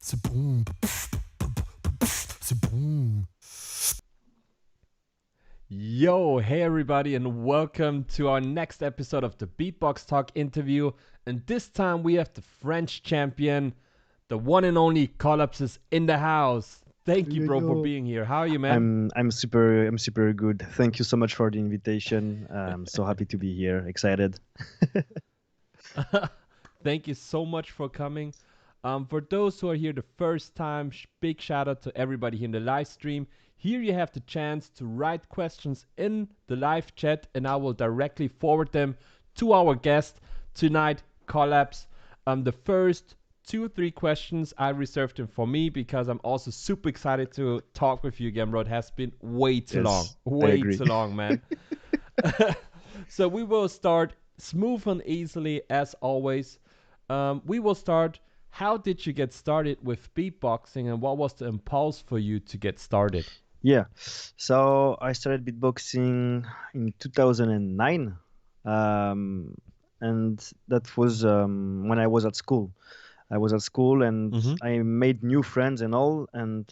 Seboom. Seboom. Yo, hey everybody, and welcome to our next episode of the Beatbox Talk Interview. And this time we have the French champion, the one and only Colaps is in the house. Thank you, Yo, bro, for yo. being here. How are you, man? I'm super good. Thank you so much for the invitation. I'm so happy to be here. Excited. Thank you so much for coming. For those who are here the first time, big shout out to everybody here in the live stream. Here you have the chance to write questions in the live chat, and I will directly forward them to our guest tonight, Collapse. The first 2 3 questions I reserved them for me because I'm also super excited to talk with you again, bro. It has been way too long, Yes, I way agree. too long, man. So we will start smooth and easily as always. We will start. How did you get started with beatboxing, and what was the impulse for you to get started? Yeah. So I started beatboxing in 2009. Um, and that was when I was at school. I was at school and Mm-hmm. I made new friends and all. And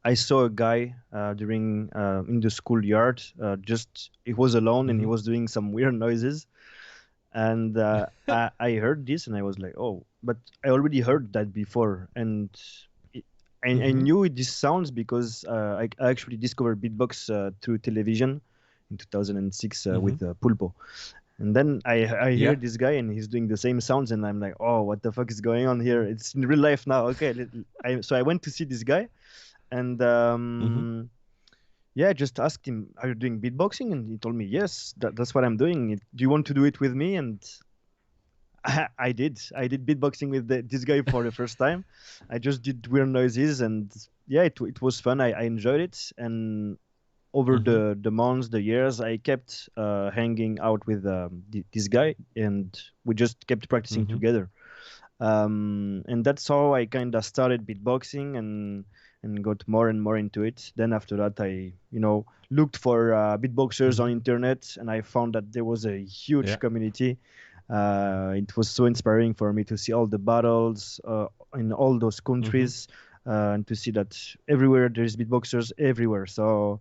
I saw a guy during in the schoolyard. Just he was alone and he Mm-hmm. was doing some weird noises. And I heard this and I was like, oh, but I already heard that before. And it, I Mm-hmm. knew this sounds because I actually discovered beatbox through television in 2006 Mm-hmm. with Pulpo. And then I hear Yeah. this guy and he's doing the same sounds and I'm like, oh, what the fuck is going on here? It's in real life now. Okay, so I went to see this guy and Mm-hmm. yeah, I just asked him, are you doing beatboxing? And he told me, yes, that's what I'm doing. Do you want to do it with me? And I did. I did beatboxing with this guy for the first time. I just did weird noises, and yeah, it was fun. I enjoyed it, and over Mm-hmm. the months, the years, I kept hanging out with this guy, and we just kept practicing Mm-hmm. together. And that's how I kind of started beatboxing and got more and more into it. Then after that, I looked for beatboxers Mm-hmm. on internet, and I found that there was a Yeah. huge community. It was so inspiring for me to see all the battles in all those Mm-hmm. countries and to see that everywhere there's beatboxers everywhere. So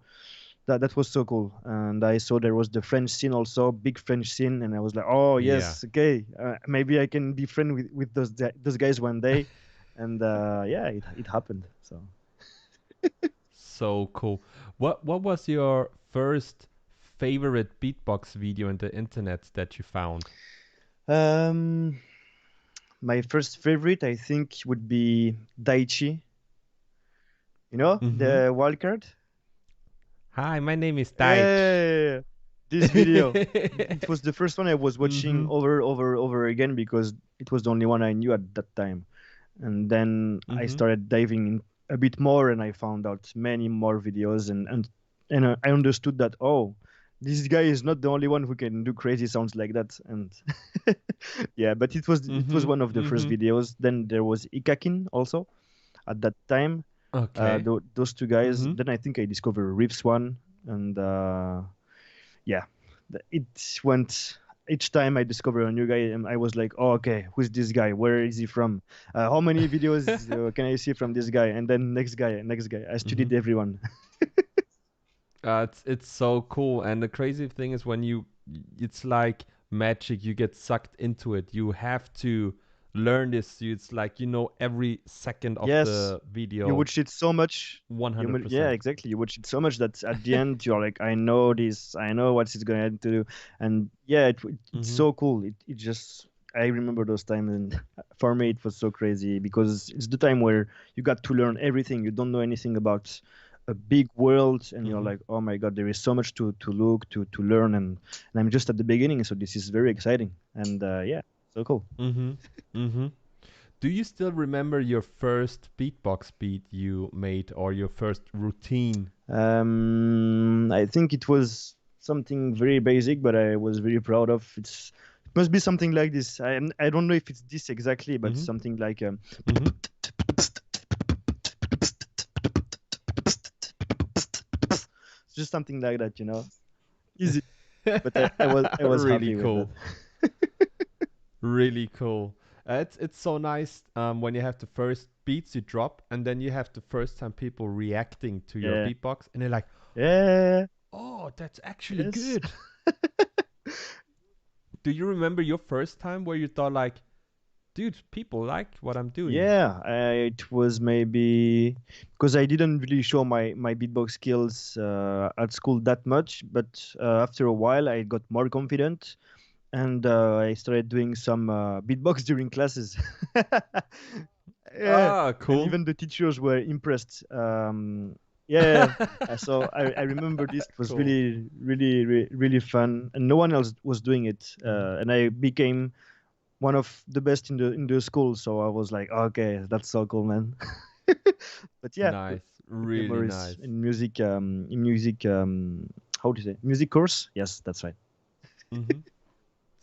that was so cool. And I saw there was the French scene also, big French scene, and I was like, oh Yeah. yes, okay, maybe I can be friend with those guys one day. And yeah, it happened. So So cool. What was your first favorite beatbox video on the internet that you found? um, my first favorite, I think, would be Daichi. You know, Mm-hmm. the wild card. Hi, my name is Deitch. Hey, this video. It was the first one I was watching Mm-hmm. over again because it was the only one I knew at that time. And then I Mm-hmm. started diving in a bit more, and I found out many more videos, and I understood that, oh, this guy is not the only one who can do crazy sounds like that. And yeah, but it was Mm-hmm. one of the first Mm-hmm. videos. Then there was Ikakin also at that time. Okay. Those two guys. Mm-hmm. Then I think I discovered Riffs one, and yeah, it went. Each time I discover a new guy, and I was like, oh, okay, who's this guy? Where is he from? How many videos can I see from this guy? And then next guy, next guy. I Mm-hmm. studied everyone. It's so cool, and the crazy thing is when it's like magic. You get sucked into it. You have to learn this. It's like every second of Yes, the you video, watched it so much. Yeah, 100%. exactly. You watched it so much that at the end you're like, I know this. I know what it's going to do. And yeah, it's Mm-hmm. so cool. It just I remember those times, and for me it was so crazy because it's the time where you got to learn everything. You don't know anything about a big world, and you're Mm-hmm. like, oh my god, there is so much to look to learn, and I'm just at the beginning, so this is very exciting. And yeah, so cool. Mm-hmm. Mm-hmm. Do you still remember your first beatbox beat you made or your first routine? I think it was something very basic, but I was very proud of. It must be something like this. I don't know if it's this exactly, but Mm-hmm. something like Mm-hmm. just something like that, easy. But I was Really happy with that. cool. Really cool. It's so nice when you have the first beats you drop, and then you have the first time people reacting to your Yeah. beatbox, and they're like, Yeah. "Oh, that's actually Yes. good." Do you remember your first time where you thought like, "Dude, people like what I'm doing"? Yeah, it was maybe because I didn't really show my beatbox skills at school that much, but after a while I got more confident and I started doing some beatbox during classes. Yeah, Ah, and cool. even the teachers were impressed. Yeah, so I remember this. It was Cool. really fun, and no one else was doing it. Mhm. And I became one of the best in the school. So I was like, okay, that's so cool, man. But yeah, Nice, good really memories nice. in music. How do you say? Music course? Yes, that's right. Hmm.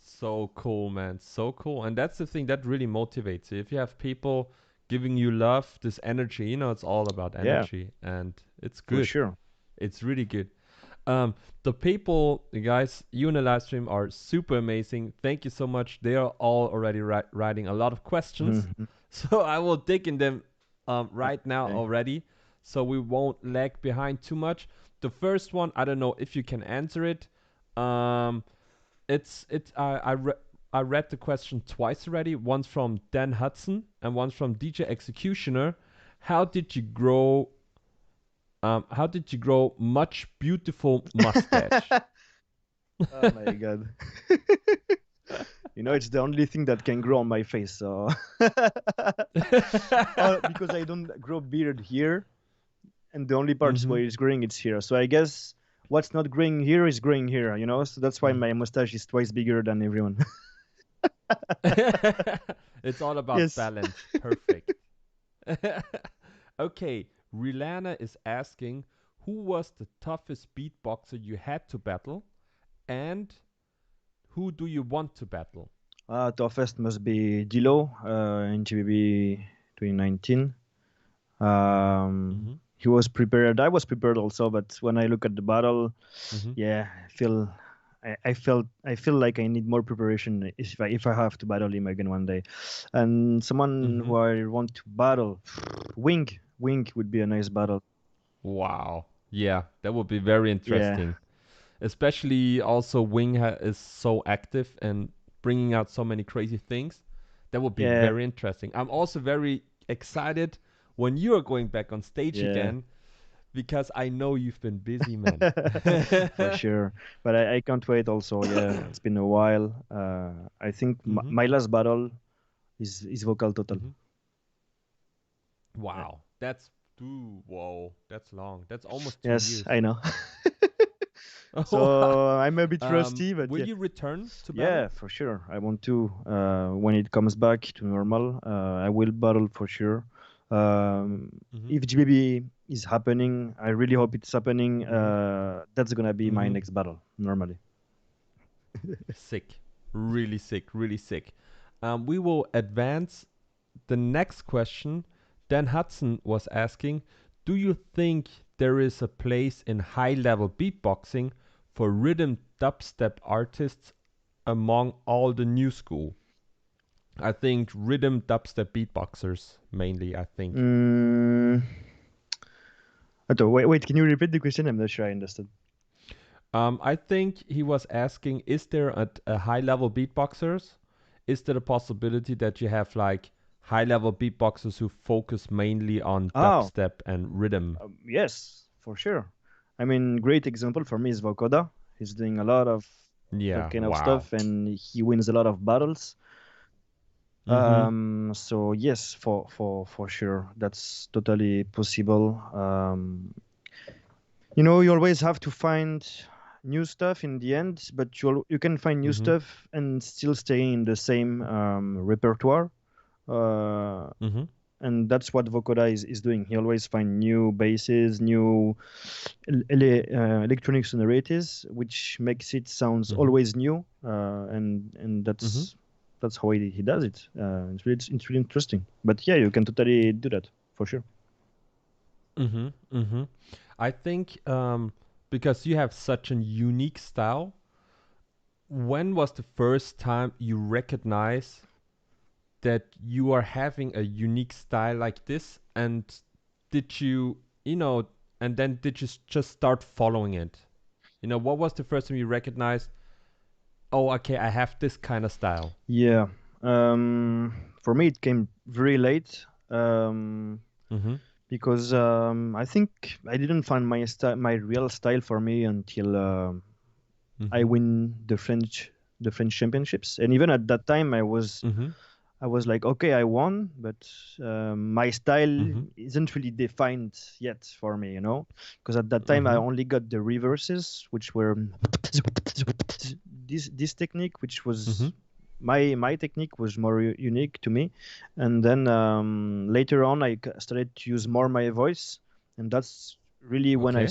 So cool, man. So cool. And that's the thing that really motivates you. If you have people giving you love, this energy, it's all about Yeah, energy and it's for good. sure. It's really good. Um, the people, the guys, you in the live stream are super amazing. Thank you so much. They are all already writing a lot of questions. Mhm. So I will dig in them right now Okay. already. So we won't lag behind too much. The first one, I don't know if you can answer it. Um, I read the question twice already. Once from Dan Hudson and once from DJ Executioner. How did you grow? How did you grow much beautiful mustache? Oh my god. It's the only thing that can grow on my face. So, because I don't grow beard here, and the only parts Mm-hmm. where it's growing, it's here. So I guess what's not growing here is growing here. So that's why my mustache is twice bigger than everyone. It's all about Yes. balance. Perfect. Okay, Rilana is asking, who was the toughest beatboxer you had to battle, and who do you want to battle? Toughest must be Dilo in GBB 2019. Mm-hmm. He was prepared. I was prepared also, but when I look at the battle, Mm-hmm. yeah, I feel like I need more preparation if I have to battle him again one day. And someone Mm-hmm. who I want to battle, Wing would be a nice battle. Wow. Yeah, that would be very Yeah, interesting. Especially also Wing is so active and bringing out so many crazy things. That would be yeah, very interesting. I'm also very excited when you are going back on stage yeah, again because I know you've been busy, man. for sure. But I can't wait. Also, yeah, it's been a while. I think Hmm. my last battle is vocal total. Hmm. Yeah. Wow, that's whoa, that's long. That's almost two Yes, years. I know. So I'm a bit rusty, but Will yeah. you return to battle? Yeah, for sure. I want to. When it comes back to normal, I will battle for sure. Hmm. If GBB is happening, I really hope it's happening. Hmm. That's gonna be my Hmm. next battle normally. Sick, really sick, really sick. We will advance the next question. Dan Hudson was asking, do you think there is a place in high level beatboxing for rhythm dubstep artists among all the new school? I think rhythm dubstep beatboxers mainly, I think. Mm, wait. Can you repeat the question? I'm not sure I understood. I think he was asking, is there a high level beatboxers? Is there a possibility that you have like high level beatboxers who focus mainly on Oh, dubstep and rhythm? yes, for sure. I mean, great example for me is Vokoda. He's doing a lot of that Yeah, kind of wow. stuff, and he wins a lot of battles. Mm-hmm. So yes, for sure, that's totally possible. You always have to find new stuff in the end, but you can find new Mm-hmm. stuff and still stay in the same repertoire. Uh, Mm-hmm. and that's what Vokoda is doing. He always find new basses, new electronic sonorities, which makes it sounds Mm-hmm. always new. And Mm-hmm. that's how he does it. It's really interesting. But yeah, you can totally do that for sure. Mm-hmm. Mm-hmm. I think because you have such a unique style, when was the first time you recognize that you are having a unique style like this, and did you, you know, and then did you just start following it? What was the first time you recognized, oh, okay, I have this kind of style? Yeah. For me, it came very late. Um, Mm-hmm. because I think I didn't find my real style for me until I Mm-hmm. win the French championships. And even at that time, Mm-hmm. I was like, okay, I won, but my style Mm-hmm. isn't really defined yet for me, because at that time I Mm-hmm. only got the reverses, which were this technique, which Mm-hmm. was my technique was more unique to me. And then later on, I started to use more my voice, and that's really when Okay.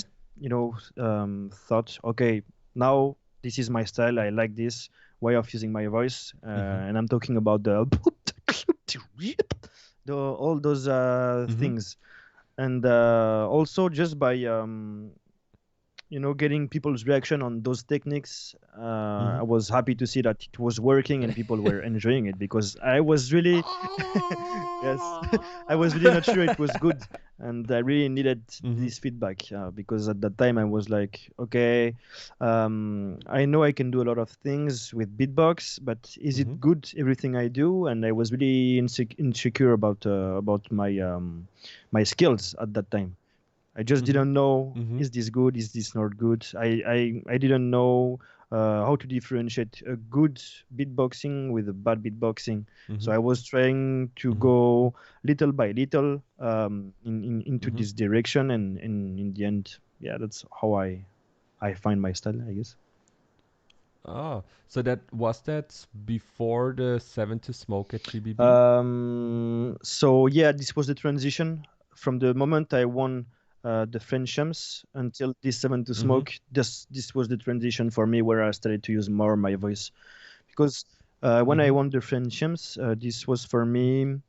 thought, okay, now this is my style. I like this way of using my voice, Mm-hmm. and I'm talking about all those Mm-hmm. things. And also just by getting people's reaction on those techniques, Mm-hmm. I was happy to see that it was working and people were enjoying it, because I was really yes, I was really not sure it was good, and I really needed Mm-hmm. this feedback, because at that time I was like, okay, I know I can do a lot of things with beatbox, but is Mm-hmm. it good everything I do? And I was really insecure about my skills at that time. I just Mm-hmm. didn't know, Mm-hmm. is this good? Is this not good? I didn't know how to differentiate a good beatboxing with a bad beatboxing. So Mm-hmm. I was trying to Mm-hmm. go little by little into Mm-hmm. this direction, and in the end, yeah, that's how I find my style, I guess. Oh, so that before the Seven to Smoke at GBB? So yeah, this was the transition from the moment I won the French champs until this Seven to Mm-hmm. Smoke. This was the transition for me where I started to use more my voice, because when I Mm-hmm. won the French champs, this was for me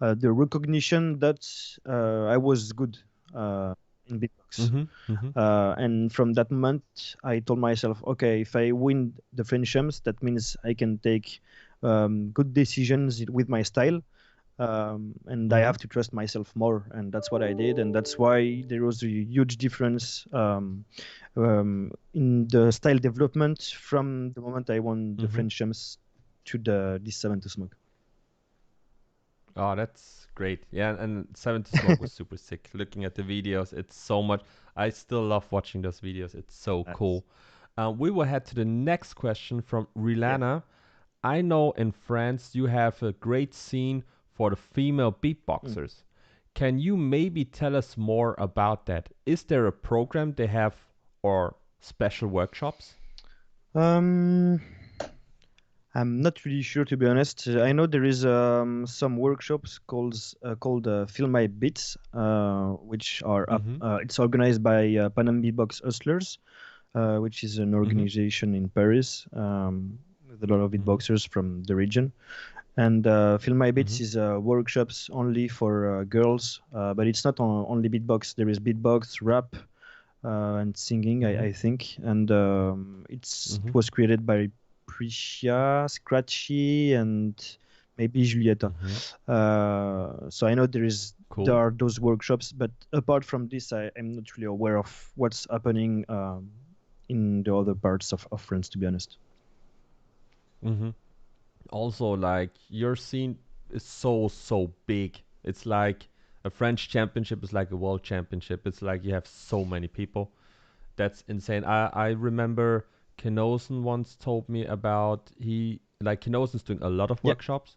the recognition that I was good in beatbox. Mm-hmm. Mm-hmm. And from that moment, I told myself, okay, if I win the French champs, that means I can take good decisions with my style, and I Mm-hmm. have to trust myself more, and that's what I did, and that's why there was a huge difference in the style development from the moment I won the Mm-hmm. French champs to the this Seven to Smoke. Oh, that's great. Yeah, and Seven to Smoke was super sick. Looking at the videos, it's so much. I still love watching those videos. It's so Nice. cool. We will head to the next question from Yeah. Rilana. I know in France you have a great scene for the female Mm. beatboxers. Can you maybe tell us more about that? Is there a program they have or special workshops? Um, I'm not really sure, to be honest. I know there is some workshops called Feel My Beats, which are up. Mm-hmm. It's organized by Panam Beatbox Hustlers, which is an Mm-hmm. organization in Paris, with a lot of Mm-hmm. beatboxers from the region. And Feel My Mm-hmm. Beats is workshops only for girls, but it's not only beatbox. There is beatbox, rap, and singing, Mm-hmm. I think. And Mm-hmm. it was created by Priscia, Scratchy, and maybe Julieta. Mm-hmm. So I know there Cool. are those workshops, but apart from this, I'm not really aware of what's happening in the other parts of France, to be honest. Mm-hmm. Also, like your scene is so big. It's like a French championship is like a world championship. It's like you have so many people. That's insane. I remember Kenosen once told me about Kenosen's doing a lot of Yeah. workshops,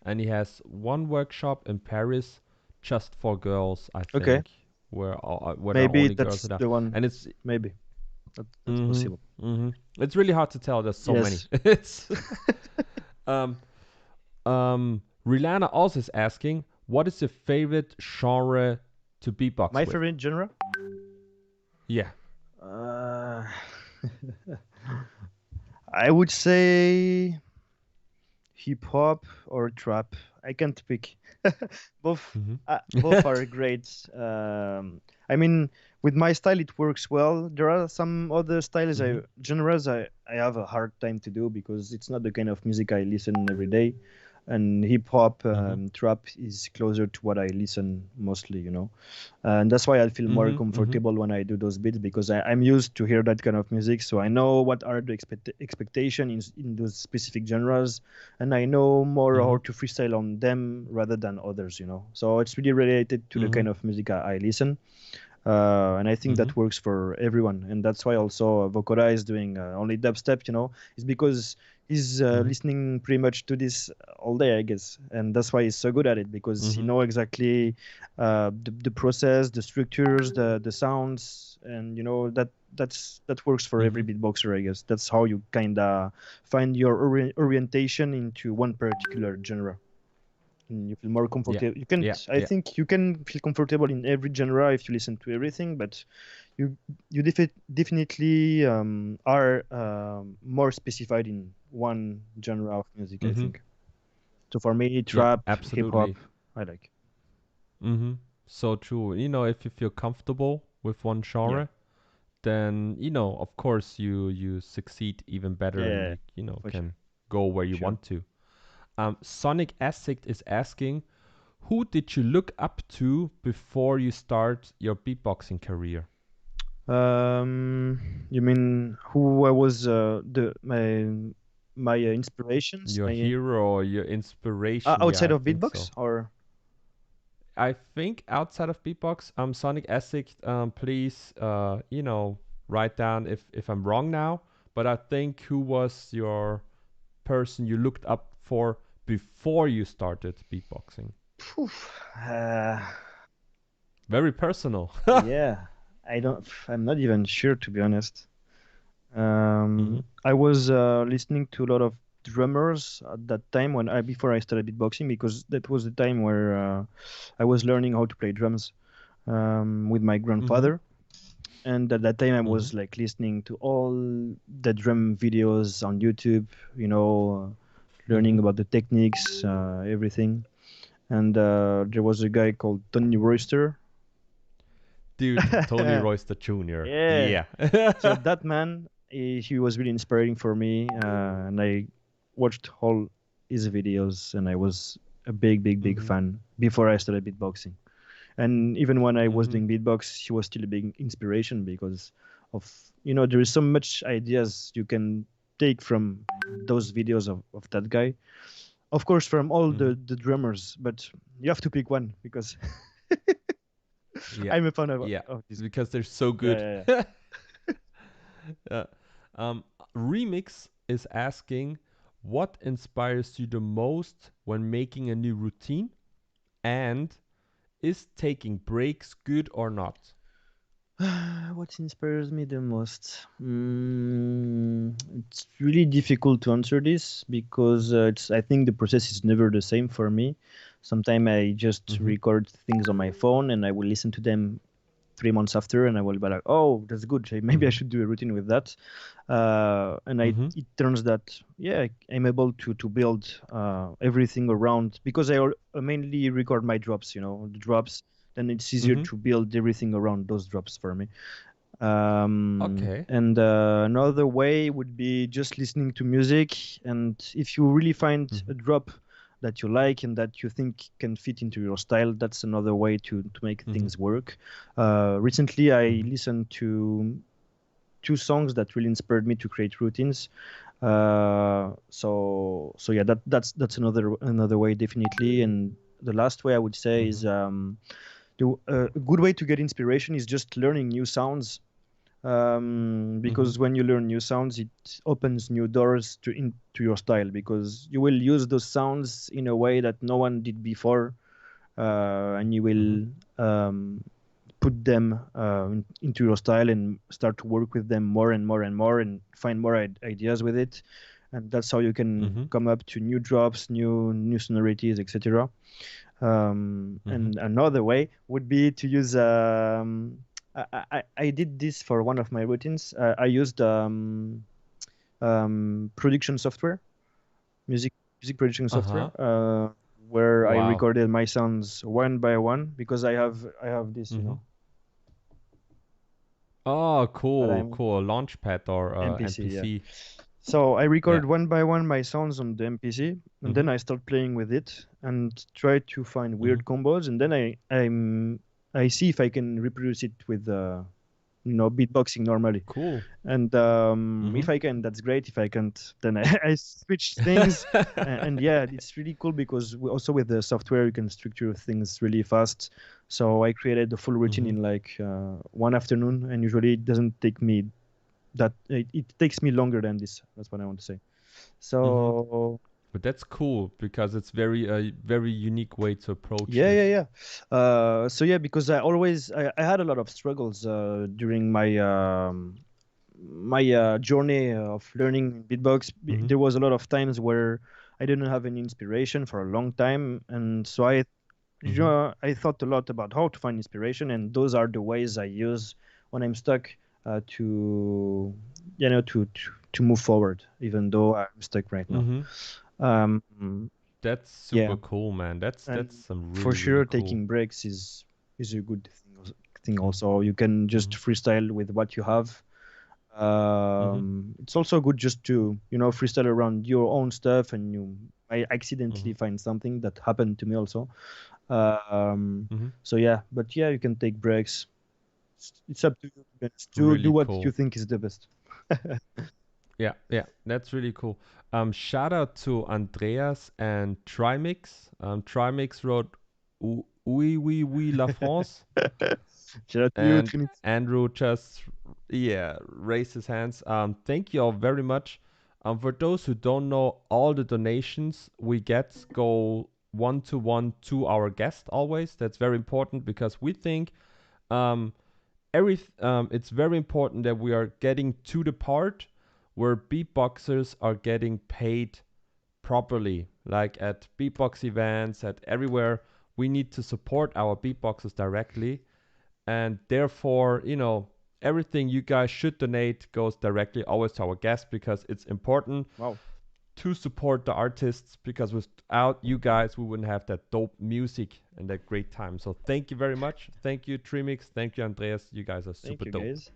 and he has one workshop in Paris just for girls, I Okay. think, where there are Maybe only girls that's that are, the one. and it's Maybe that's mm-hmm, possible. mm-hmm. It's really hard to tell. There's so many. Yes. It's um Rilana also is asking, what is your favorite genre to beatbox My with? favorite genre? Yeah. Uh, I would say hip hop or trap. I can't pick. both Mm-hmm. both are great. I mean, with my style, it works well. There are some other styles, Mm-hmm. genres I have a hard time to do because it's not the kind of music I listen every day. and hip hop, Mhm. trap is closer to what I listen mostly, and that's why I feel more Mhm. Mhm. comfortable when I do those beats because I'm used to hear that kind of music, so I know what are the expectation in those specific genres, and I know more how Mhm. to freestyle on them rather than others, So it's really related to the kind Mhm. of music I listen, and I think Mhm. that works for everyone, and that's why also Vokoda is doing only dubstep, is because he's Mhm. listening pretty much to this all day, I guess, and that's why he's so good at it because he Mhm. know exactly the process, the structures, the sounds, and that works for every Mhm. beatboxer, I guess. That's how you kind of find your orientation into one particular genre. And you feel more Yeah. comfortable. You Yeah. can't. I Yeah. think you can feel comfortable in every genre if you listen to everything, but you definitely are more specified in one genre of music, I Mhm. think. So for me, Yeah. trap, hip hop, Absolutely. I like. Mhm. So true. If you feel comfortable with one Yeah, genre, then of course you succeed even better, and yeah, you for sure, can go where for you sure. want to. Sonic Asic is asking, who did you look up to before you start your beatboxing career? You mean who I was the my inspirations, Your my hero or your inspiration? Yeah, outside I of think beatbox so. or I think outside of beatbox, Sonic Asic, please, write down if I'm wrong now. But I think who was your person you looked up for before you started beatboxing? Phew, Very personal. yeah, I'm not even sure to be honest. Mhm. I was listening to a lot of drummers at that time before I started beatboxing because that was the time where I was learning how to play drums with my Mhm. grandfather. And at that time, I Mhm. was like listening to all the drum videos on YouTube, learning Mhm. about the techniques, everything. And there was a guy called Tony Royster. Dude, Tony Royster Jr. Yeah. Yeah. So that man, he was really inspiring for me, and I watched all his videos, and I was a big, big, big Mhm. fan before I started beatboxing. And even when I was Mhm. doing beatbox, he was still a big inspiration because of there is so much ideas you can take from those videos of that guy. Of course, from all Mhm. the drummers, but you have to pick one because Yeah. I'm a fan Yeah. of this. Because they're so Yeah, good. yeah, yeah. Uh, um, Remix is asking, what inspires you the most when making a new routine? And is taking breaks good or not? What inspires me the most? It's really difficult to answer this because I think the process is never the same for me. Sometimes I just Mhm. record things on my phone and I will listen to them 3 months after and I will be like, oh, that's good. Maybe I Mhm. should do a routine with that. And Mhm. it turns that, yeah, I'm able to build everything around because I mainly record my drops, the drops. Then it's easier Mhm. to build everything around those drops for me. Okay. And another way would be just listening to music. And if you really find a Mhm. drop that you like and that you think can fit into your style, that's another way to make Mhm. things work. Recently, I Mhm. listened to two songs that really inspired me to create routines. So yeah, that's another way definitely. And the last way I would say is Mhm. a good way to get inspiration is just learning new sounds Mhm. because when you learn new sounds, it opens new doors to your style because you will use those sounds in a way that no one did before, and you Mhm. will put them into your style and start to work with them more and more and more and find more ideas with it. And that's how you can Mhm. come up to new drops, new sonorities, etc. Mhm. And another way would be to use I did this for one of my routines. I used production software, music music production software, Uh-huh. where I Wow. recorded my sounds one by one because I have this, Mhm. Oh, that cool, I'm cool. Launchpad or MPC, yeah. MPC. So I Yeah. record one by one my sounds on the MPC, and Mm-hmm. then I start playing with it and try to find Mm-hmm. weird combos, and then I see if I can reproduce it with beatboxing normally. Cool. And Mm-hmm. if I can, that's great. If I can't, then I switch things. And yeah, it's really cool because also with the software you can structure things really fast. So I created the full routine Mm-hmm. in like one afternoon, and usually it doesn't take me that it takes me longer than this. That's what I want to say. Mm-hmm. So But that's cool because it's very a very unique way to approach yeah, this. yeah, yeah. So yeah, because I had a lot of struggles during my journey of learning beatbox. Mm-hmm. There was a lot of times where I didn't have any inspiration for a long time, and so Mm-hmm. I thought a lot about how to find inspiration, and those are the ways I use when I'm stuck to to move forward, even though I'm stuck right now. Mm-hmm. Um, That's yeah, super cool, man. That's and some for really really sure, cool. taking breaks is a good thing. Mm-hmm. Also, you can just Mm-hmm. freestyle with what you have. Mm-hmm. It's also good just to freestyle around your own stuff, and I accidentally Mm-hmm. find something that happened to me also. Um, Mm-hmm. so yeah, but yeah, you can take breaks. It's up to you to be honest, to do Really what you cool. think is the best. Yeah, yeah, that's really cool. Shout out to Andreas and Trimix. Trimix wrote Oui, oui, oui, la France. Shout out to you, And Trinity. Andrew just, yeah, raised his hands. Thank you all very much. For those who don't know, all the donations we get go one to one to our guest always. That's very important because we think um, it's very important that we are getting to the part where beatboxers are getting paid properly, like at beatbox events, at everywhere. We need to support our beatboxers directly, and therefore, everything you guys should donate goes directly always to our guests because it's important Wow. to support the artists because without you guys we wouldn't have that dope music and that great time. So thank you very much. Thank you Trimix, thank you Andreas, you guys are Thank super you, dope. guys.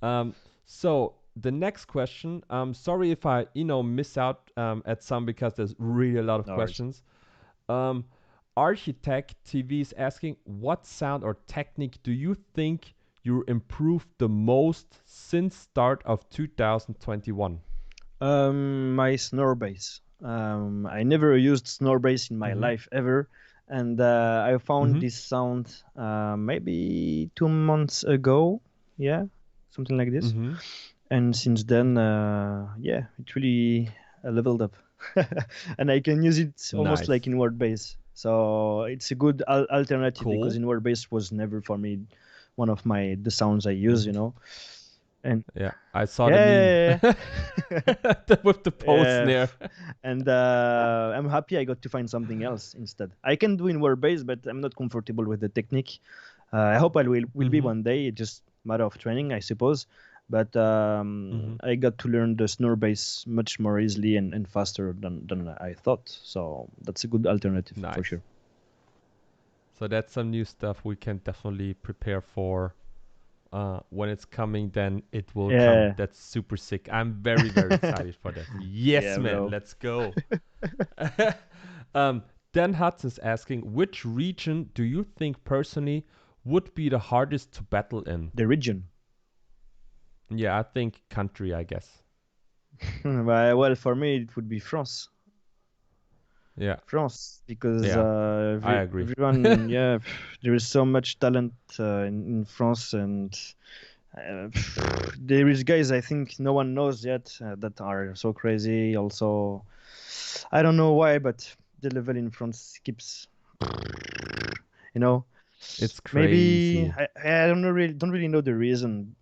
Oh, um, so the next question, sorry if I miss out at some because there's really a lot of no worries. questions. um, Architect TV is asking, what sound or technique do you think you improved the most since start of 2021? My snore bass. I never used snore bass in my Mm-hmm. life ever, and I found Mm-hmm. this sound maybe 2 months ago. Yeah, something like this. Mm-hmm. And since then, yeah, it really leveled up, and I can use it almost like Nice. in word bass. So it's a good alternative because Cool. in word bass was never for me one of the sounds I use, Mm-hmm. and Yeah, I saw the meme yeah, with the pole yeah. snare. And I'm happy I got to find something else instead. I can do in word bass, but I'm not comfortable with the technique. I hope I will be Mm-hmm. one day. It's just matter of training, I suppose. But Mm-hmm. I got to learn the snare bass much more easily and faster than I thought. So that's a good alternative for Nice. sure. So that's some new stuff we can definitely prepare for. When it's coming, then it will come. Yeah, That's super sick. I'm very, very excited for that. Yes, yeah, man. bro. Let's go. um, Dan Hutz is asking, which region do you think personally would be the hardest to battle in? The region. Yeah, I think country, I guess. Well, for me, it would be France. Yeah, France, because yeah, I agree. everyone, yeah, there is so much talent in France, and there is guys I think no one knows yet that are so crazy. Also, I don't know why, but the level in France keeps, you know, It's maybe crazy. I don't really know the reason.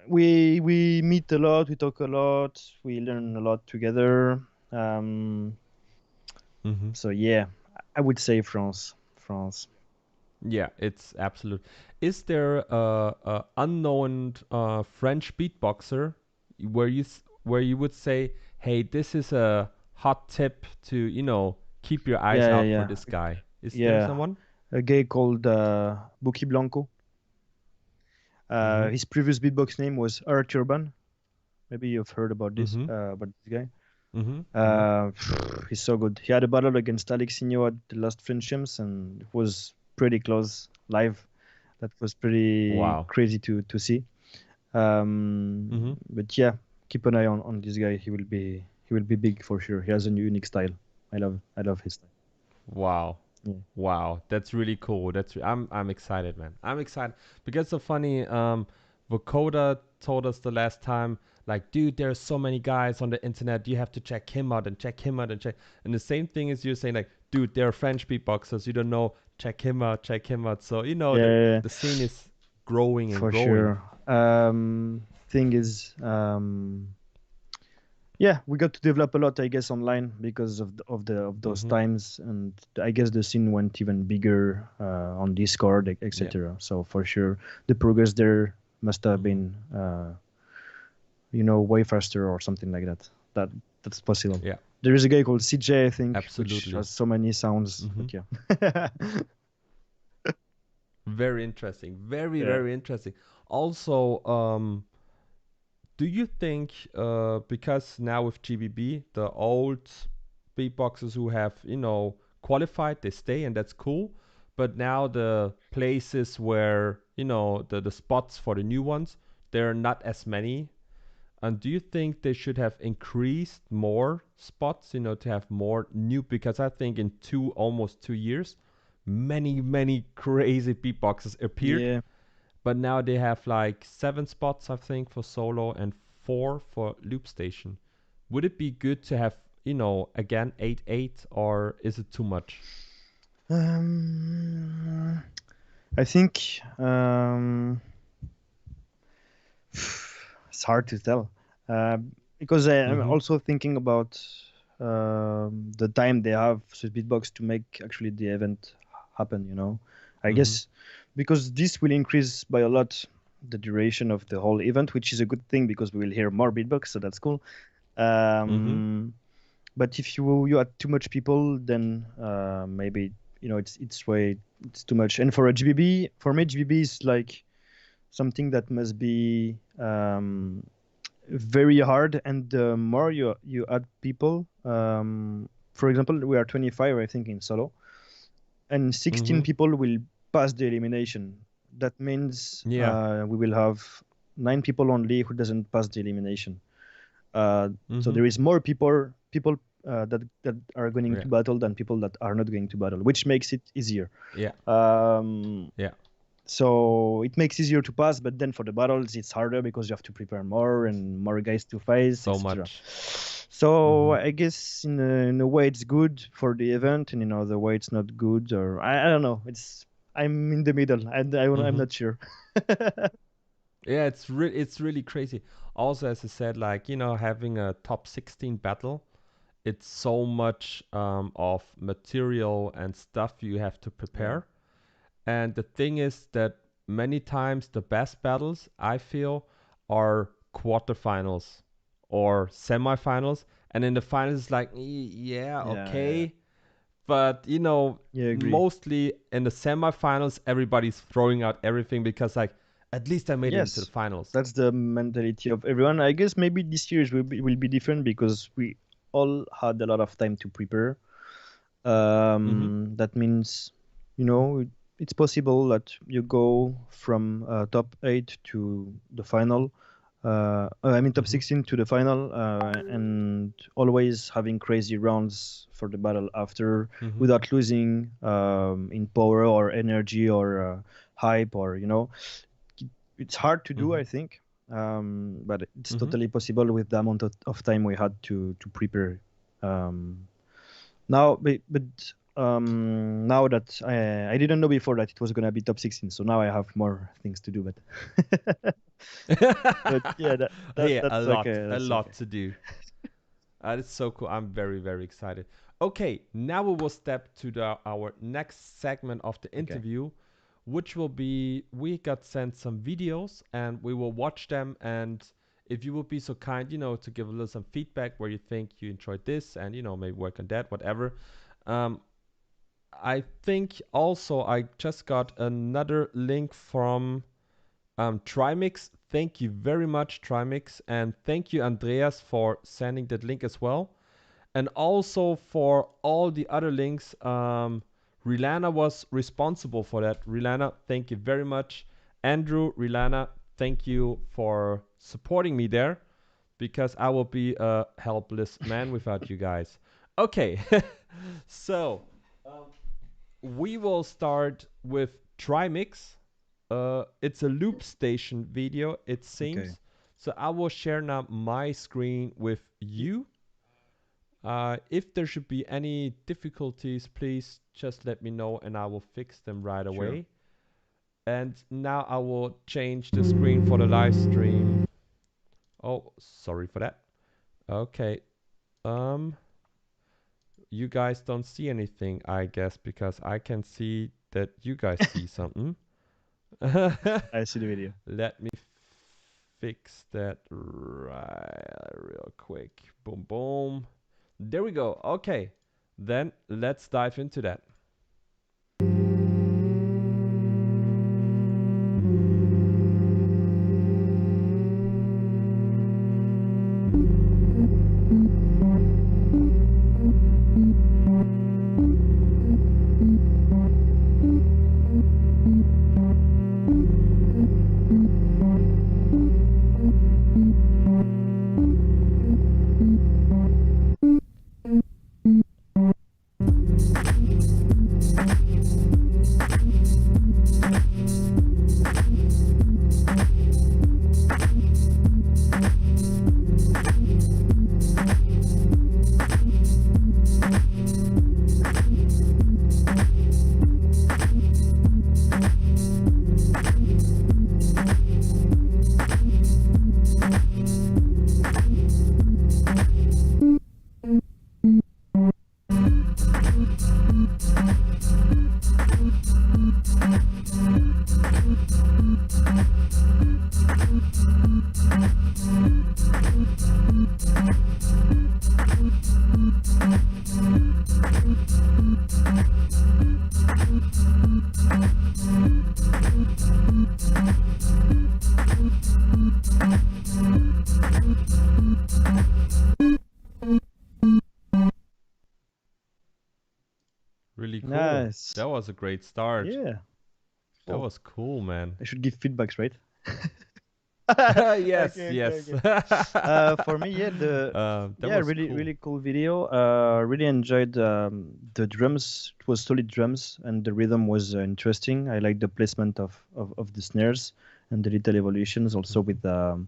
We meet a lot, we talk a lot, we learn a lot together. Um, Hmm. so yeah, I would say France. France. Yeah, it's absolute. Is there a unknown French beatboxer where you would say, "Hey, this is a hot tip to keep your eyes Yeah, yeah, out for yeah, this guy." Is there yeah. someone? A guy called Buki Blanco. Mm-hmm. His previous beatbox name was Art Urban. Maybe you've heard Mm-hmm. about this guy. Mm-hmm. Mm-hmm. Uh, he's so good. He had a battle against Alexinho at the last French Champs, and it was pretty close live. That was pretty Wow. crazy to see. Mm-hmm. But yeah, keep an eye on this guy. He will be big for sure. He has a unique style. I love his style. Wow. Yeah. Wow, that's really cool. I'm excited, man. I'm excited because it's so funny. Vokoda told us the last time, like, dude, there's so many guys on the internet. You have to check him out and check him out and check. And the same thing is you're saying, like, dude, there are French beatboxers. You don't know. Check him out. Check him out. So Yeah, the scene is growing and for growing. sure. Thing is, yeah, we got to develop a lot, I guess, online because of those Mm-hmm. times, and I guess the scene went even bigger on Discord, Yeah. etc. So for sure, the progress there must have Mm-hmm. been, way faster or something like that. That's possible. Yeah. There is a guy called CJ, I think, which Absolutely. has so many sounds, Mm-hmm. but yeah. Very interesting. Very Yeah. very interesting. Also, do you think, because now with GBB, the old beatboxers who have, qualified, they stay, and that's cool. But now the places where, the spots for the new ones, there are not as many. And do you think they should have increased more spots, to have more new? Because I think in almost 2 years, many crazy beatboxers appeared, Yeah. but now they have like 7 spots, I think, for solo and 4 for loop station. Would it be good to have, again, 8, or is it too much? Um, I think it's hard to tell uh, because I'm Mm-hmm. also thinking about the time they have with Beatbox to make actually the event happen. I Mm-hmm. guess because this will increase by a lot the duration of the whole event, which is a good thing because we will hear more beatbox, so that's cool. Mm-hmm. Um, but if you add too much people, then maybe it's too much. And for a GBB, for me, GBB is like something that must be very hard. And the more you add people, for example, we are 25, I think, in solo, and 16 Mm-hmm. people will pass the elimination. That means Yeah. we will have 9 people only who doesn't pass the elimination. So Mm-hmm. there is more people that are going Yeah. to battle than people that are not going to battle, which makes it easier. Yeah. Um, Yeah. so it makes easier to pass, but then for the battles it's harder because you have to prepare more and more guys to face, So etc. much. So Mm-hmm. I guess in a way it's good for the event, and in other way it's not good, or I don't know. I'm in the middle, and I'm Mm-hmm. not sure. Yeah, it's really crazy. Also, as I said, like, having a top 16 battle, it's so much of material and stuff you have to Yeah. prepare. And the thing is that many times the best battles, I feel, are quarterfinals or semifinals. And in the finals, it's like, yeah, Yeah, yeah, okay. But, yeah. I agree. mostly in the semifinals, everybody's throwing out everything because, like, at least I made it into the Yes, finals. that's the mentality of everyone. I guess maybe this year will be different because we all had a lot of time to prepare. Mm-hmm. That means, it's possible that you go from top 8 to the final. I mean, top Mm-hmm. 16 to the final, and always having crazy rounds for the battle after Mm-hmm. without losing in power or energy or hype, or it's hard to do, Mm-hmm. I think, but it's Mm-hmm. totally possible with the amount of time we had to prepare. Um, now, but now that I didn't know before that it was gonna be top 16, so now I have more things to do. But yeah, Yeah, that's okay. a That's lot okay. to do. That's so cool. I'm very, very excited. Okay, now we will step to our next segment of the Okay. interview, which will be we got sent some videos and we will watch them. And if you would be so kind, to give a little some feedback where you think you enjoyed this and, maybe work on that, whatever. Um, I think also I just got another link from Trimix, thank you very much, Trimix. And thank you, Andreas, for sending that link as well. And also for all the other links, Rilana was responsible for that. Rilana, thank you very much. Andrew, Rilana, thank you for supporting me there because I will be a helpless man without you guys. Okay, so we will start with Trimix. It's a loop station video, it Okay. seems. So I will share now my screen with you. If there should be any difficulties, please just let me know and I will fix them right Sure. away. And now I will change the screen for the live stream. Oh, sorry for that. Okay. Um, you guys don't see anything, I guess, because I can see that you guys see something. I see the video. Let me fix that right real quick. Boom, boom. There we go. Okay. Then let's dive into that. Really cool. Nice. That was a great start. Yeah. That Oh, was cool, man. I should give feedbacks, right? Yes, Okay, okay, yes. okay. For me, yeah, That was really, cool. really cool video. Really enjoyed the drums. It was solid drums, and the rhythm was interesting. I like the placement of the snares and the little evolutions, also Mhm.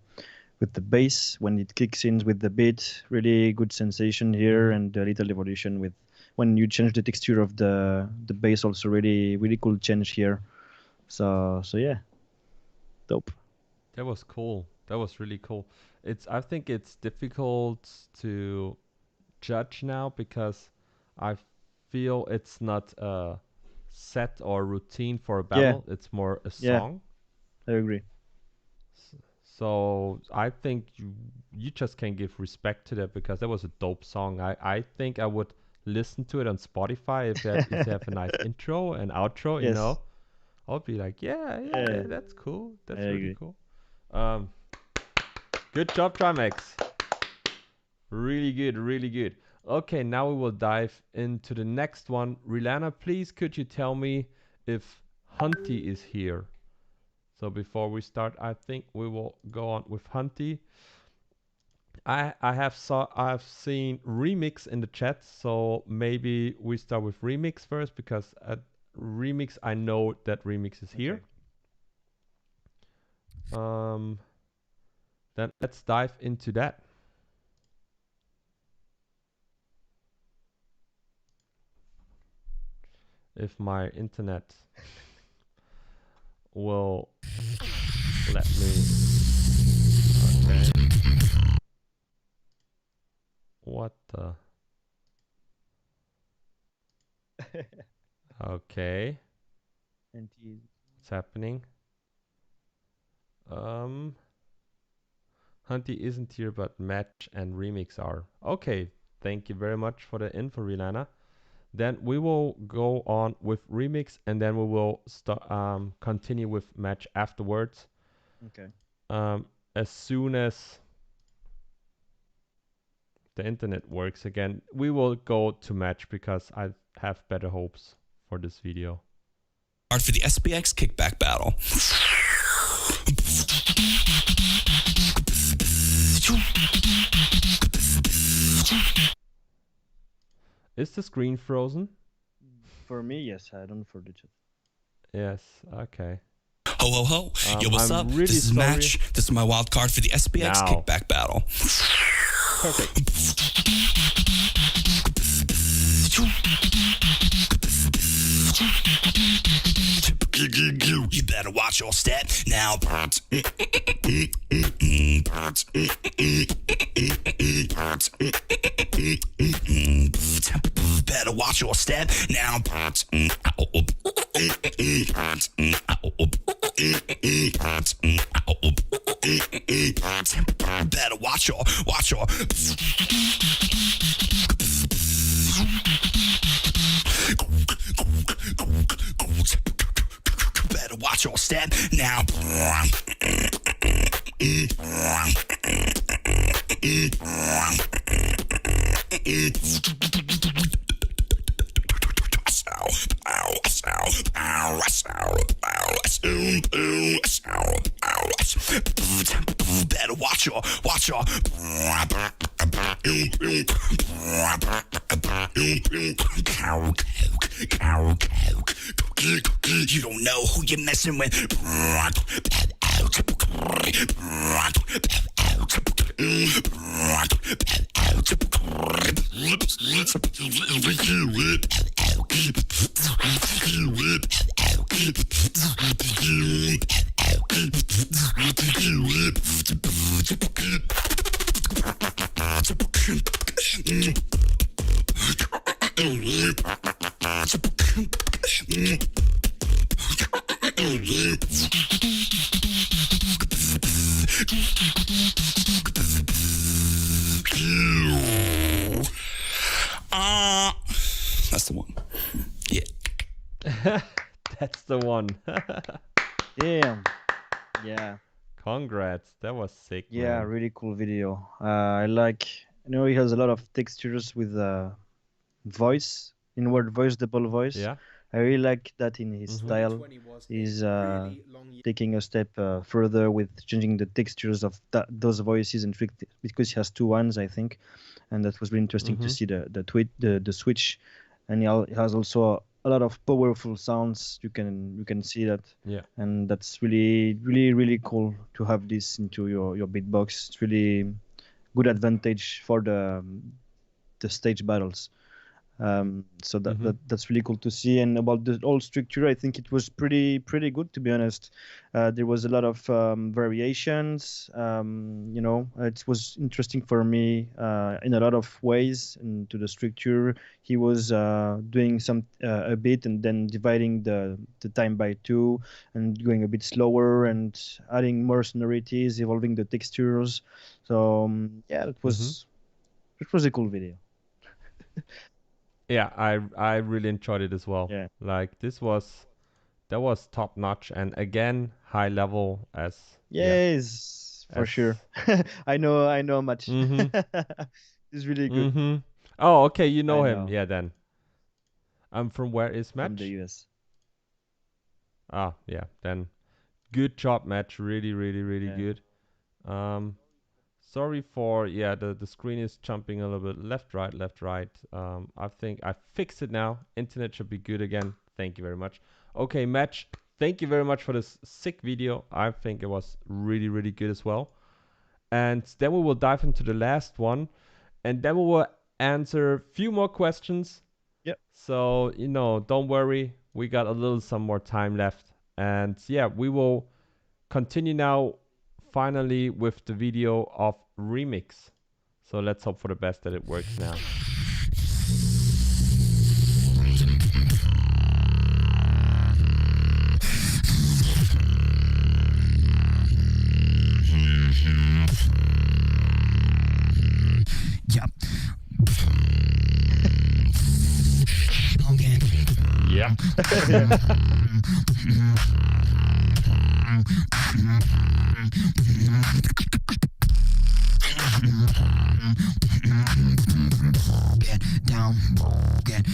with the bass when it kicks in with the beat. Really good sensation here, Mhm. and the little evolution with when you change the texture of the bass. Also, really, really cool change here. So yeah, dope. That was cool. That was really cool. I think it's difficult to judge now because I feel it's not a set or routine for a Yeah, battle. It's more a yeah, song. I agree. So I think you just can give respect to that because that was a dope song. I think I would listen to it on Spotify if they have a nice intro and outro, you Yes. know. I'll be like, yeah, yeah, Yeah, that's cool. I That's really agree. cool. Um, good job, Trimax. Really good, really good. Okay, now we will dive into the next one. Rilana, please could you tell me if Hunty is here? So before we start, I think we will go on with Hunty. I've seen Remix in the chat, so maybe we start with Remix first because at Remix I know that Remix is here. Okay. Um, then let's dive into that. If my internet will let me. Okay. What the? Okay. And he, What's happening? Um, Hunty isn't here, but Match and Remix are. Okay. Thank you very much for the info, Rilana. Then we will go on with Remix, and then we will continue with Match afterwards. Okay. As soon as the internet works again, we will go to match because I have better hopes for this video. For the SBX kickback battle. Is the screen frozen? For me, yes. I don't for the chat. Yes, okay. Ho, ho, ho. Yo, what's I'm up? really This is sorry. Match. This is my wild card for the SBX Now. kickback battle. Perfect. You better watch your step now. Better watch your step now. Better watch your better watch your step now. Better watch your you don't know who you're messing with. That's the one. Yeah. That's the one. Damn. Yeah. Congrats. That was sick. Yeah, man. really cool video. I like, he has a lot of textures with voice, inward voice, double voice. Yeah. I really like that in his style. He's taking a step further with changing the textures of those voices and because he has two ones, I think, and that was really interesting to see the switch, and he has also a lot of powerful sounds. You can see that. Yeah. And that's really cool to have this into your beatbox. It's really good advantage for the stage battles. So that's really cool to see. And about the whole structure, I think it was pretty good, to be honest. There was a lot of variations. It was interesting for me in a lot of ways into the structure. He was doing some a bit and then dividing the time by two and going a bit slower and adding more sonorities, evolving the textures. So it was a cool video. Yeah, I really enjoyed it as well. Yeah. Like that was top notch and again high level as Yes, for sure. I know much. He's really good. Oh, okay, you know I him. know. Yeah, then. From where is Match? From the US. Ah, yeah, then. Good job, Match. Really Yeah. good. Sorry for the screen is jumping a little bit left right. I think I fixed it now. Internet should be good again. Thank you very much. Okay, Match, thank you very much for this sick video. I think it was really good as well. And then we will dive into the last one, and then we will answer a few more questions. Yep. So don't worry, we got some more time left, and we will continue now finally with the video of remix. So let's hope for the best that it works now. Yep. Yeah. Get down, get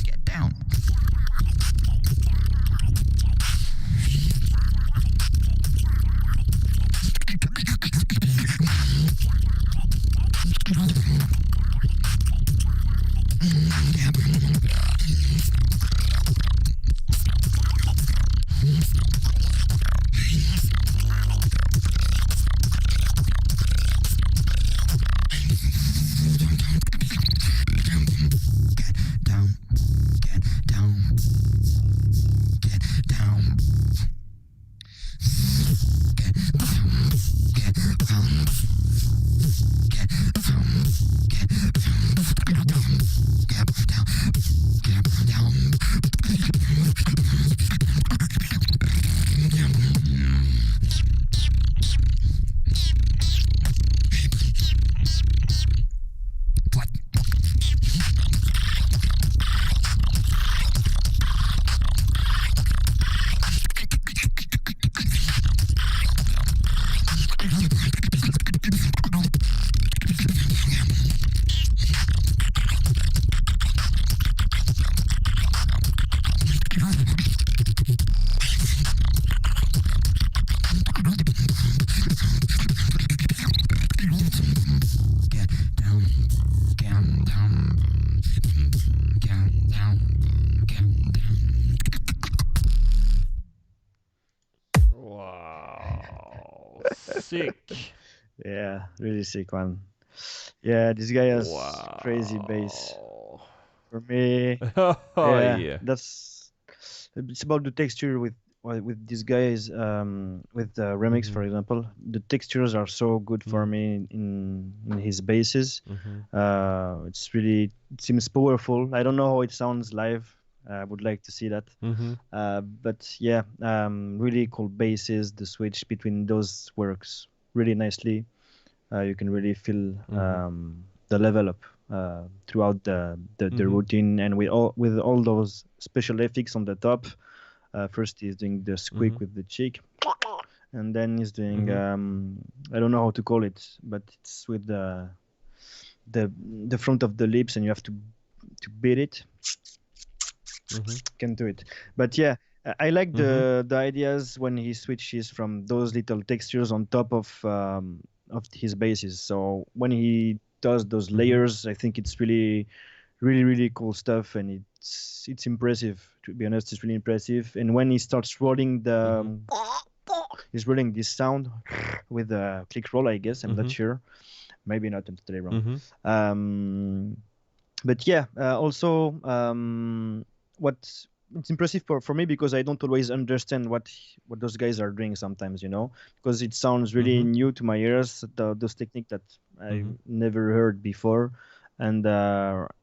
get down. Wow. Sick. Yeah, really sick one. Yeah, this guy has crazy bass. Wow. For me, Oh yeah, yeah. that's it's about the texture with these guys. With remix, for example, the textures are so good for me in his basses. It's really it seems powerful. I don't know how it sounds live. I would like to see that. But yeah, really cool basses. The switch between those works really nicely. You can really feel the level up throughout the routine, and with all those special effects on the top. First, he's doing the squeak with the cheek, and then he's doing I don't know how to call it, but it's with the front of the lips, and you have to beat it. Can do it, but yeah. I like the ideas when he switches from those little textures on top of his basses. So when he does those layers, I think it's really, really, really cool stuff, and it's impressive. To be honest, it's really impressive. And when he starts rolling he's rolling this sound with a click roll, I guess. I'm not sure. Maybe not. I'm totally wrong. But yeah, also it's impressive for me because I don't always understand what those guys are doing sometimes, because it sounds really new to my ears, those technique that I never heard before. And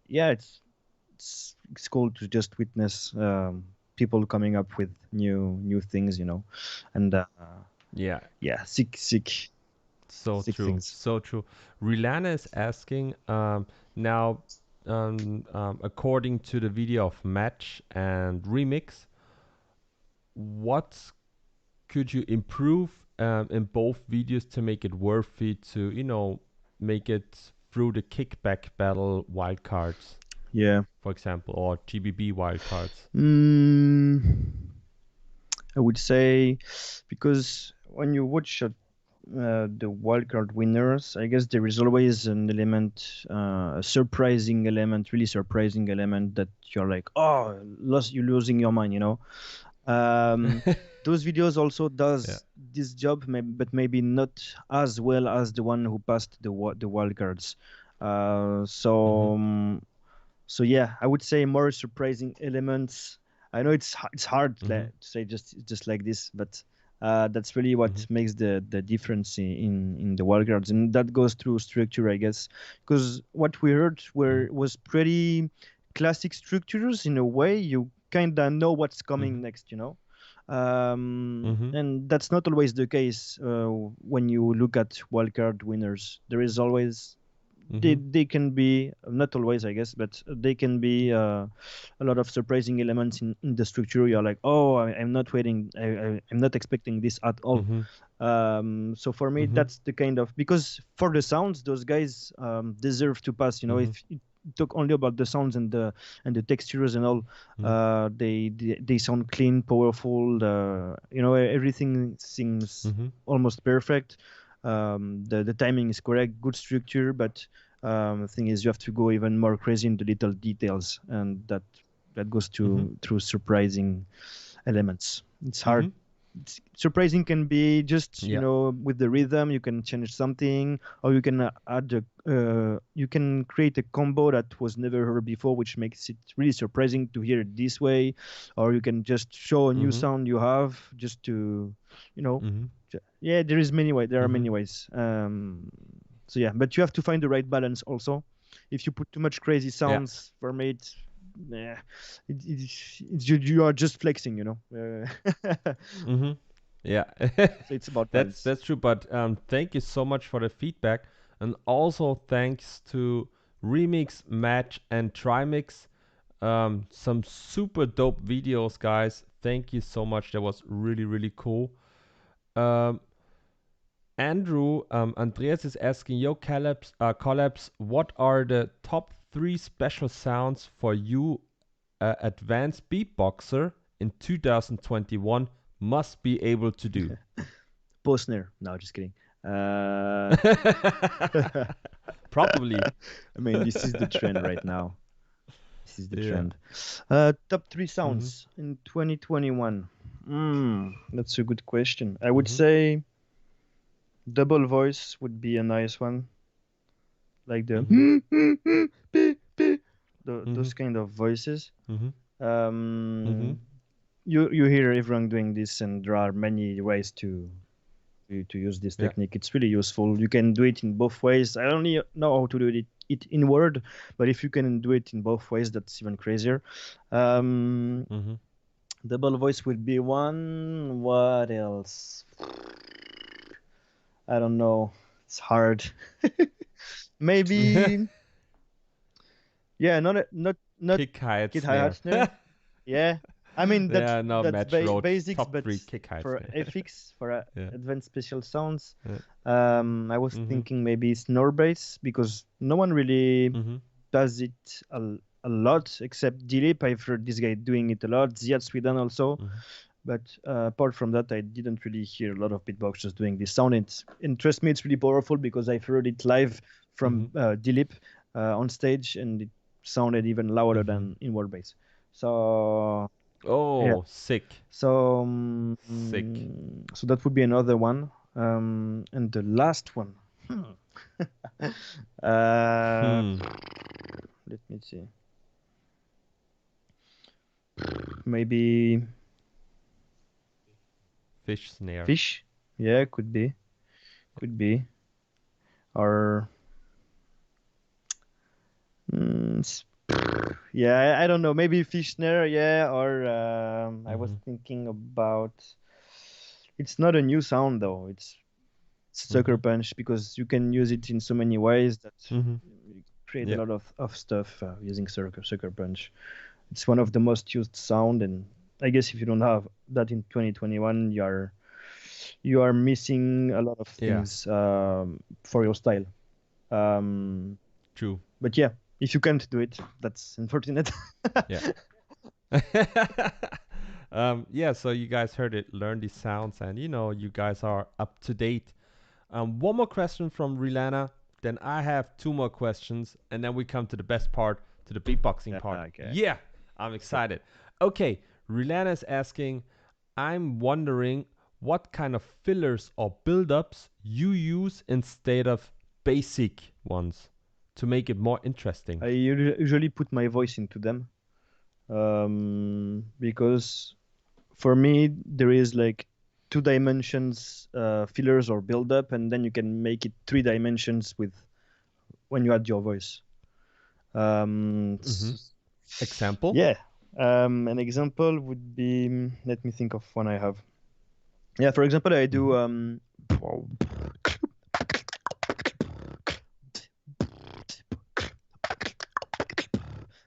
yeah, it's cool to just witness people coming up with new things, and Yeah. yeah, sick So sick true. things. So true. Rilana is asking now, according to the video of Match and Remix, what could you improve in both videos to make it worth it to, make it through the kickback battle wildcards, Yeah. for example, or GBB wildcards? I would say because when you watch the wildcard winners, I guess there is always an element, a surprising element, really surprising element that you're like, oh, you're losing your mind, Those videos also does this job, but maybe not as well as the one who passed the wildcards. So So yeah, I would say more surprising elements. I know it's hard Mm-hmm. to say just like this, but that's really Mm-hmm. what makes the difference in the wildcards, and that goes through structure, I guess, because what we heard Mm-hmm. was pretty classic structures in a way. You kind of know what's Mm-hmm. coming next, you know. Mm-hmm. And that's not always the case when you look at wildcard winners. There is always Mm-hmm. they can be not always, I guess, but they can be a lot of surprising elements in the structure. You're like, oh, I'm not waiting, I'm not expecting this at all. Mm-hmm. So for me, Mm-hmm. that's the kind of, because for the sounds, those guys deserve to pass. You know, Mm-hmm. if you talk only about the sounds and the textures and all, they sound clean, powerful. You know, everything seems Mm-hmm. almost perfect. The timing is correct, good structure, but the thing is, you have to go even more crazy in the little details, and that goes Mm-hmm. to through surprising elements. It's Mm-hmm. hard. Surprising can be just, you Yeah. know, with the rhythm you can change something, or you can you can create a combo that was never heard before, which makes it really surprising to hear it this way. Or you can just show a new Mm-hmm. sound you have just to, you know, Mm-hmm. yeah, there are Mm-hmm. many ways. So yeah, but you have to find the right balance also. If you put too much crazy Yeah. sounds, for me it's, yeah, you are just flexing, you know. Mm-hmm. Yeah. So it's about That's balance. that's true. But thank you so much for the feedback, and also thanks to Remix, Match, and Trimix. Some super dope videos, guys. Thank you so much. That was really really cool. Um, Andrew, Andreas is asking, yo, Colaps, what are the top three special sounds for you, advanced beatboxer in 2021 must be able to do? Postner. No, just kidding. Uh, Probably. I mean, this is the trend right now. This is the Yeah. trend. Top three Mm-hmm. sounds in 2021. That's a good question. I would Mm-hmm. say double voice would be a nice one, like the Mm-hmm. Mm-hmm. those kind of voices. Mm-hmm. Mm-hmm. Um, you hear everyone doing this, and there are many ways to use this Yeah. technique. It's really useful. You can do it in both ways. I only know how to do it in Word, but if you can do it in both ways, that's even crazier. Um, Mm-hmm. Double voice would be one. What else? I don't know. It's hard. Maybe, yeah, not Kick hi kid hi hat snare. snare. Yeah, I mean Yeah, no, that's Match wrote basics, top but three kick hi for snare. FX, for Yeah. advanced special sounds, Yeah. I was Mm-hmm. thinking maybe snore bass, because no one really Mm-hmm. does it a lot except Dilip. I've heard this guy doing it a lot. Ziad Sweden also, Mm-hmm. but apart from that, I didn't really hear a lot of beatboxers doing this sound. And trust me, it's really powerful, because I've heard it live Mm-hmm. from Dilip on stage, and it sounded even louder Mm-hmm. than in word bass. So yeah, Oh, sick. so Sick. so that would be another one. And the last one, uh, Hmm. let me see, maybe Fish snare. fish. Yeah, could be, or mm, yeah, I don't know, maybe fish snare. Yeah, or I was Mm-hmm. thinking about. It's not a new sound though. It's Mm-hmm. sucker punch, because you can use it in so many ways that Mm-hmm. you create a Yeah. lot of stuff using sucker punch. It's one of the most used sound, and I guess if you don't have that in 2021, you are missing a lot of Yeah. things for your style. True. But yeah, if you can't do it, that's unfortunate. Yeah. Yeah, so you guys heard it, learn these sounds, and you guys are up to date. One more question from Rilana, then I have two more questions, and then we come to the best part, to the beatboxing Yeah, part. okay. Yeah, I'm excited. Okay, Rilana is asking, I'm wondering what kind of fillers or build-ups you use instead of basic ones. to make it more interesting? I usually put my voice into them, because for me there is like two dimensions, fillers or build up, and then you can make it three dimensions with when you add your voice. Mm-hmm. Example? Yeah. An example would be, let me think of one I have. Yeah, for example, I do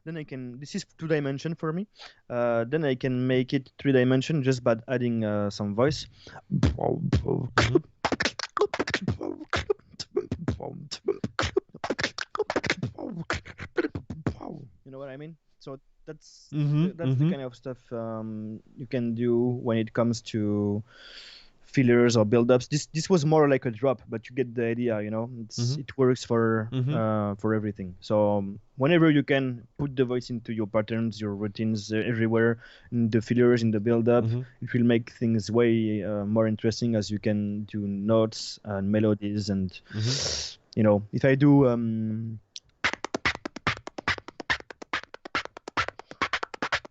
then I can, this is two dimension for me. Then I can make it three dimension just by adding some voice. Mm-hmm. You know what I mean? So that's Mm-hmm. that's the Mm-hmm. kind of stuff you can do when it comes to fillers or build-ups. This was more like a drop, but you get the idea. Mm-hmm. It works Mm-hmm. for everything. So whenever you can put the voice into your patterns, your routines, everywhere, in the fillers, in the build-up, Mm-hmm. it will make things way more interesting, as you can do notes and melodies. And Mm-hmm. if I do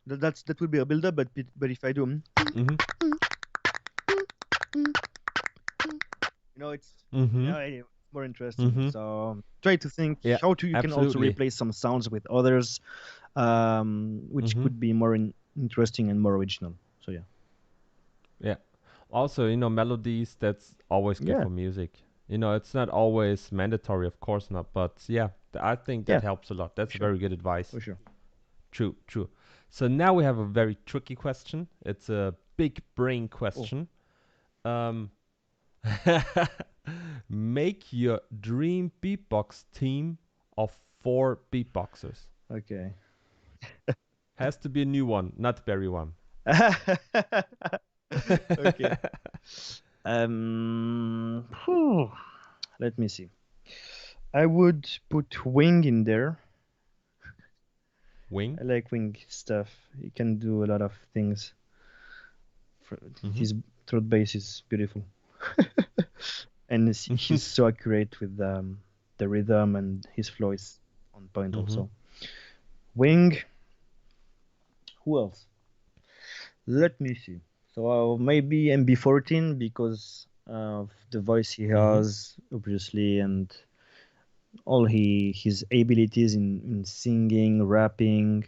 that would be a build-up, but if I do Mm-hmm. it's Mm-hmm. it's more interesting. Mm-hmm. So try to think Yeah, how to you can also absolutely. replace some sounds with others, which Mm-hmm. could be more interesting and more original. So yeah. Yeah. Also, melodies, that's always good Yeah. for music. It's not always mandatory, of course not, but yeah, I think that Yeah, helps a lot. That's for sure. very good advice. For sure. True, true. So now we have a very tricky question. It's a big brain Oh, question. Um, make your dream beatbox team of 4 beatboxers. okay. Has to be a new one, not Barry one. Okay. Whew. Let me see. I would put Wing in there. Wing. I like Wing stuff. He can do a lot of things. Mm-hmm. His throat bass is beautiful. And he's so accurate with the rhythm, and his flow is on point Mm-hmm. also. Wing. Who else? Let me see. So maybe MB14, because of the voice he Mm-hmm. has, obviously, and all his abilities in singing, rapping.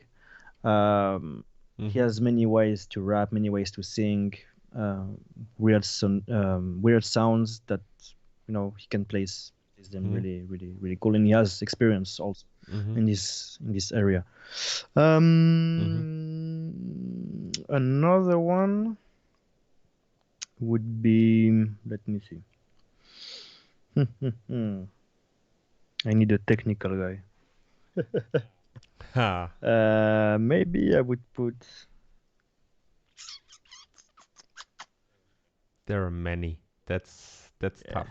He Mm-hmm. has many ways to rap, many ways to sing. Uh, weird sounds that he can place them Mm-hmm. really, really, really cool, and he has experience also Mm-hmm. in this area. Mm-hmm. Another one would be, let me see. I need a technical guy. Ha. Maybe I would put. There are many. That's Yeah, tough.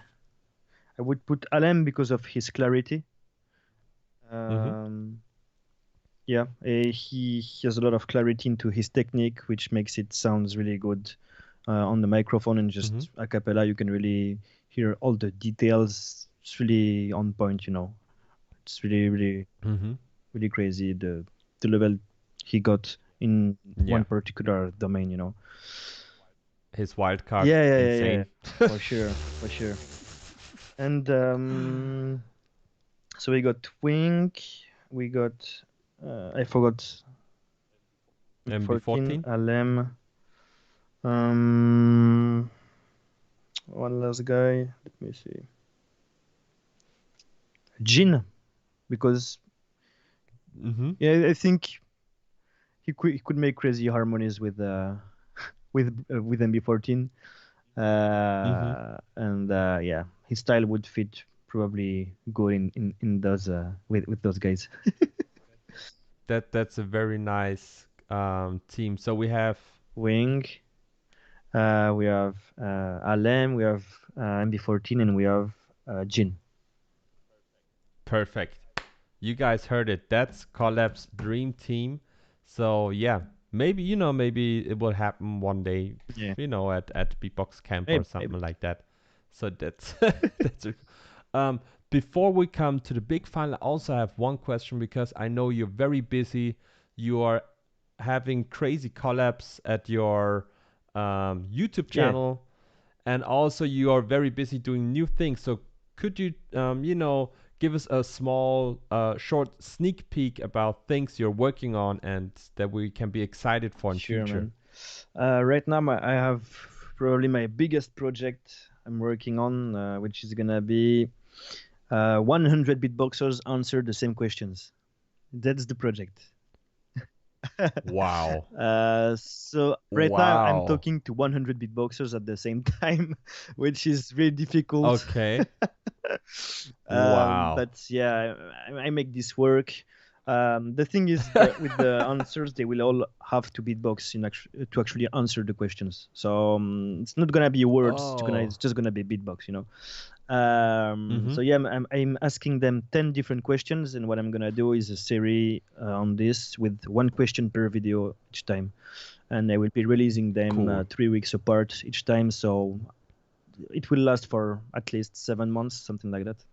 I would put Alem because of his clarity. Mm-hmm. Um, yeah, he has a lot of clarity into his technique, which makes it sounds really good on the microphone, and Mm-hmm. just a cappella. You can really hear all the details. It's really on point. It's really, really, Mm-hmm. really crazy the level he got in Yeah. one particular domain. His wild card, Yeah, yeah, yeah, yeah. insane. For sure, for sure. And so we got Twink, we got I forgot M14, MB14. Alem, um, one last guy. Let me see, Jin, because Mm-hmm. yeah, I think he could make crazy harmonies with MB14, Mm-hmm. and yeah, his style would fit probably good in those with those guys. That's a very nice team. So we have Wing. We have Alem, we have MB14, and we have Jin. perfect. You guys heard it. That's Colaps dream team. So yeah, maybe it will happen one day, Yeah, at Beatbox Camp or maybe. something like that. So that's that's Um, Before we come to the big final, I also have one question because I know you're very busy. You are having crazy collabs at your YouTube Yeah, channel, and also you are very busy doing new things. So could you, give us a small, short sneak peek about things you're working on and that we can be excited for in sure, future? man. Right now, I have probably my biggest project I'm working on, which is gonna be 100 beatboxers answer the same questions. That's the project. Wow. So right now I'm Wow. talking to 100 beatboxers at the same time, which is really difficult. Okay. Wow. But yeah, I make this work. The thing is that with the answers, they will all have to beatbox to actually answer the questions. So it's not gonna be words. Oh. It's just gonna be beatbox. Mm-hmm. So yeah, I'm asking them 10 different questions, and what I'm gonna do is a series on this with one question per video each time, and I will be releasing them Cool. 3 weeks apart each time. So it will last for at least 7 months, something like that.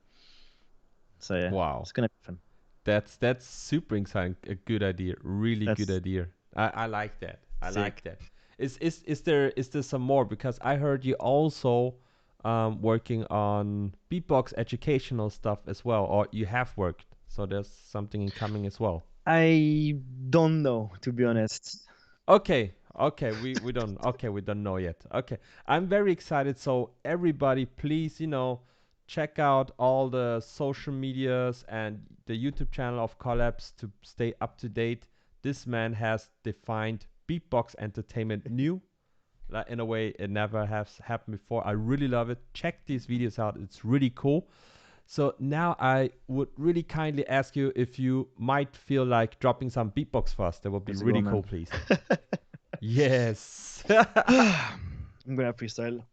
So yeah, Wow. it's gonna be fun. That's super exciting. A good idea. Really good That's idea. I like that. I like sick. that. Is there some more? Because I heard you also working on beatbox educational stuff as well, or you have worked. So there's something incoming as well. I don't know, to be honest. Okay, we don't know yet. Okay, I'm very excited. So everybody, please, check out all the social medias and the YouTube channel of Colaps to stay up to date. This man has defined beatbox entertainment new, like in a way it never has happened before. I really love it. Check these videos out. It's really cool. So now I would really kindly ask you if you might feel like dropping some beatbox for us. That would be Let's go, really man. cool, please. Yes. I'm gonna freestyle.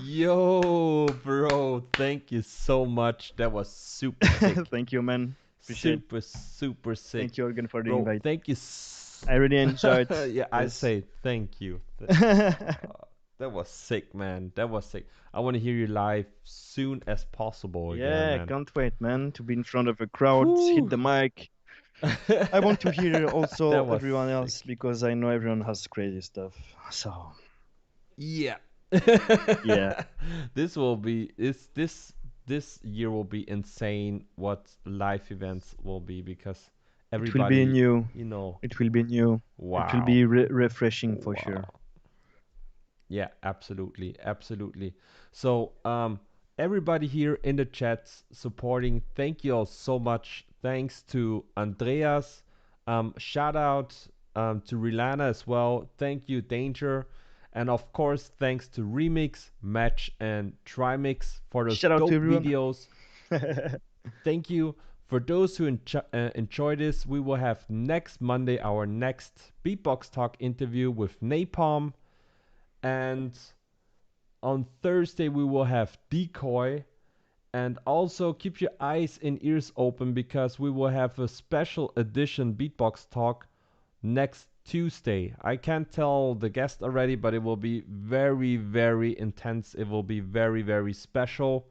Yo, bro, thank you so much. That was super sick. Thank you, man. Appreciate. Super, super sick. Thank you again for the Bro, invite. thank you. I really enjoyed Yeah, I this. say thank you. That was sick, man. That was sick. I want to hear you live soon as possible again, Yeah, man. can't wait, man, to be in front of a crowd, hit Whew. the mic. I want to hear also That was everyone else sick. because I know everyone has crazy stuff. So, Yeah. yeah, This year will be insane what live events will be because it will be everybody, new. you know, It will be new. It will wow. be refreshing for sure. Wow. Yeah, absolutely. Absolutely. So, everybody here in the chats supporting, thank you all so much. Thanks to Andreas. Shout out to Rilana as well. Thank you, Danger. And of course, thanks to Remix, Match, and Trimix for those Shout out to dope everyone. videos. Thank you. For those who enjoy this, we will have next Monday our next Beatbox Talk interview with Napalm. And on Thursday, we will have Decoy. And also keep your eyes and ears open because we will have a special edition Beatbox Talk next Tuesday. I can't tell the guest already, but it will be very, very intense. It will be very, very special.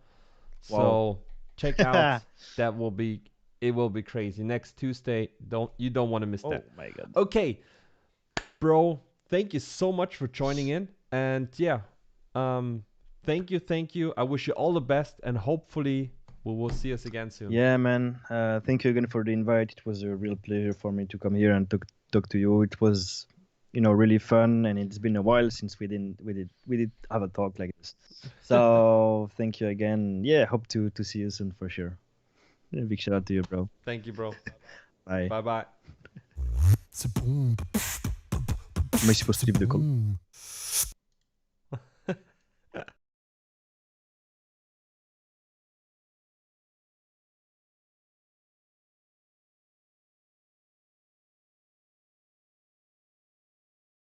Wow. So check out. That will be it will be crazy. Next Tuesday. Don't want to miss Oh that. my god. Okay, bro. Thank you so much for joining in. And yeah, thank you. I wish you all the best, and hopefully we will see us again soon. Yeah, man. Thank you again for the invite. It was a real pleasure for me to come here and talk to you. It was, really fun, and it's been a while since we did have a talk like this. So thank you again. Yeah, hope to see you soon for sure. Yeah, big shout out to you, bro. Thank you, bro. Bye. Bye bye. Seboom. Am I supposed to leave the call? Seboom.